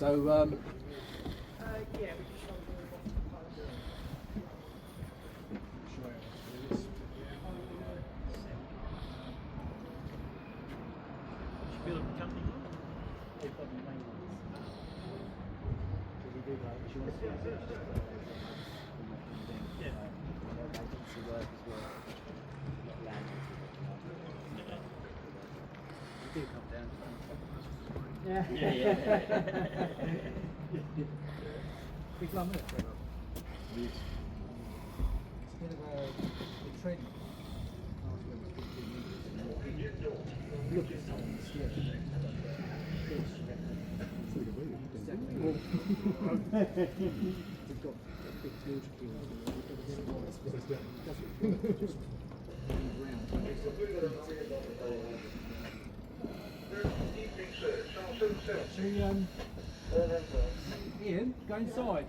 So Yeah, we just want to do Should build a company on? They've got the main ones. Did he do like insurance business? Yeah. Agency work as well. Not land. You do come down. Yeah. big lump, isn't it? It's a bit of a trend. Look at someone's skin. They've got big water kills. Ian, go inside.